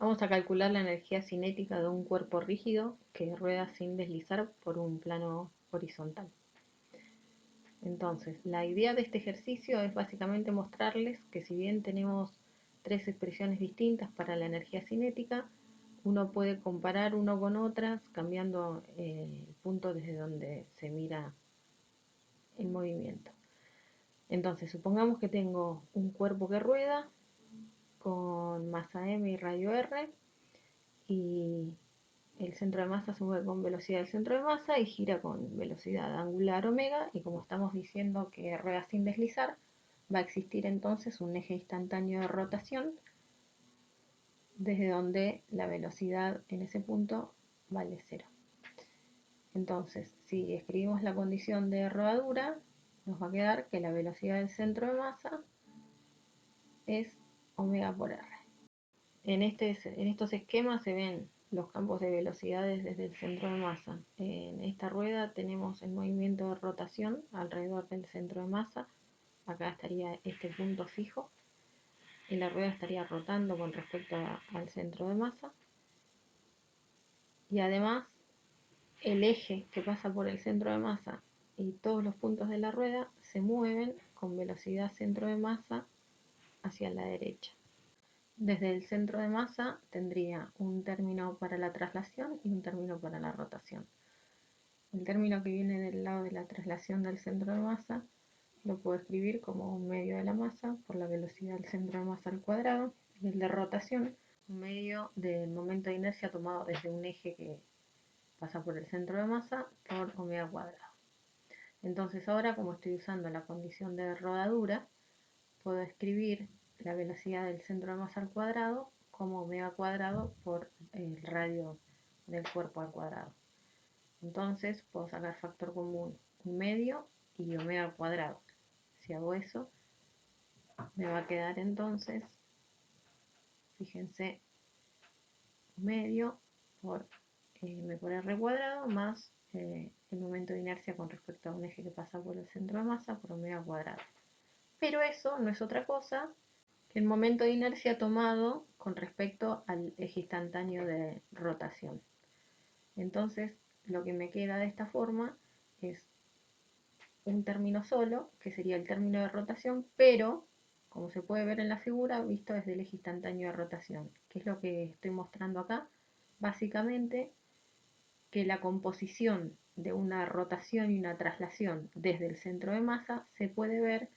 Vamos a calcular la energía cinética de un cuerpo rígido que rueda sin deslizar por un plano horizontal. Entonces, la idea de este ejercicio es básicamente mostrarles que si bien tenemos tres expresiones distintas para la energía cinética, uno puede comparar uno con otras cambiando el punto desde donde se mira el movimiento. Entonces, supongamos que tengo un cuerpo que rueda con masa m y radio r y el centro de masa se mueve con velocidad del centro de masa y gira con velocidad angular omega, y como estamos diciendo que rueda sin deslizar, va a existir entonces un eje instantáneo de rotación desde donde la velocidad en ese punto vale 0. Entonces, si escribimos la condición de rodadura, nos va a quedar que la velocidad del centro de masa es omega por r. En estos esquemas se ven los campos de velocidades desde el centro de masa. En esta rueda tenemos el movimiento de rotación alrededor del centro de masa. Acá estaría este punto fijo y la rueda estaría rotando con respecto al centro de masa. Y además el eje que pasa por el centro de masa y todos los puntos de la rueda se mueven con velocidad centro de masa hacia la derecha. Desde el centro de masa tendría un término para la traslación y un término para la rotación. El término que viene del lado de la traslación del centro de masa lo puedo escribir como un medio de la masa por la velocidad del centro de masa al cuadrado, y el de rotación, un medio del momento de inercia tomado desde un eje que pasa por el centro de masa por omega cuadrado. Entonces ahora, como estoy usando la condición de rodadura, puedo escribir la velocidad del centro de masa al cuadrado como omega cuadrado por el radio del cuerpo al cuadrado. Entonces puedo sacar factor común un medio y omega cuadrado. Si hago eso, me va a quedar entonces, fíjense, medio por m por r cuadrado más el momento de inercia con respecto a un eje que pasa por el centro de masa por omega cuadrado. Pero eso no es otra cosa que el momento de inercia tomado con respecto al eje instantáneo de rotación. Entonces, lo que me queda de esta forma es un término solo, que sería el término de rotación, pero, como se puede ver en la figura, visto desde el eje instantáneo de rotación, que es lo que estoy mostrando acá. Básicamente, que la composición de una rotación y una traslación desde el centro de masa se puede ver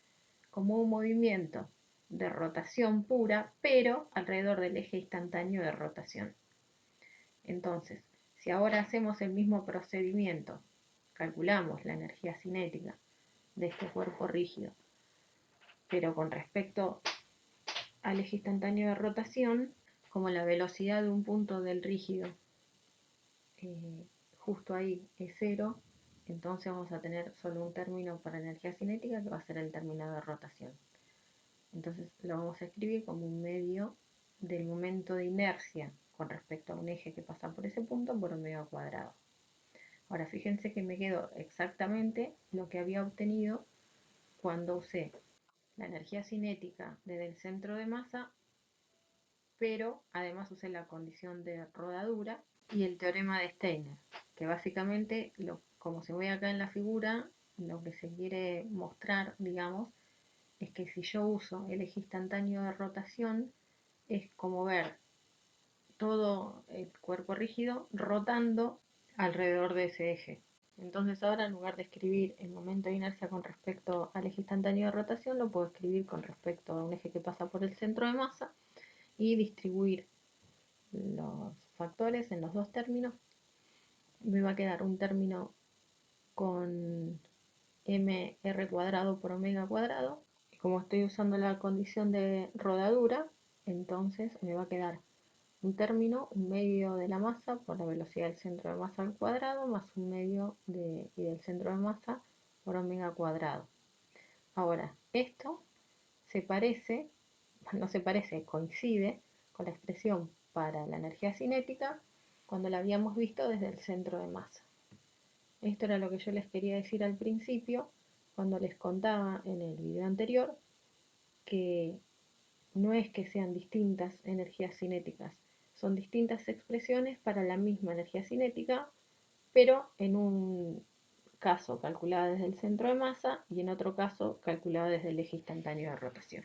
como un movimiento de rotación pura, pero alrededor del eje instantáneo de rotación. Entonces, si ahora hacemos el mismo procedimiento, calculamos la energía cinética de este cuerpo rígido, pero con respecto al eje instantáneo de rotación, como la velocidad de un punto del rígido justo ahí es 0, entonces vamos a tener solo un término para energía cinética que va a ser el término de rotación. Entonces lo vamos a escribir como un medio del momento de inercia con respecto a un eje que pasa por ese punto por omega cuadrado. Ahora fíjense que me quedó exactamente lo que había obtenido cuando usé la energía cinética desde el centro de masa, pero además usé la condición de rodadura y el teorema de Steiner, que básicamente, como se ve acá en la figura, lo que se quiere mostrar, digamos, es que si yo uso el eje instantáneo de rotación, es como ver todo el cuerpo rígido rotando alrededor de ese eje. Entonces ahora, en lugar de escribir el momento de inercia con respecto al eje instantáneo de rotación, lo puedo escribir con respecto a un eje que pasa por el centro de masa y distribuir los factores en los dos términos. Me va a quedar un término con mr cuadrado por omega cuadrado. Y como estoy usando la condición de rodadura, entonces me va a quedar un término, un medio de la masa por la velocidad del centro de masa al cuadrado, más un medio y del centro de masa por omega cuadrado. Ahora, esto se parece, no se parece, coincide con la expresión para la energía cinética cuando la habíamos visto desde el centro de masa. Esto era lo que yo les quería decir al principio, cuando les contaba en el video anterior que no es que sean distintas energías cinéticas, son distintas expresiones para la misma energía cinética, pero en un caso calculada desde el centro de masa y en otro caso calculada desde el eje instantáneo de rotación.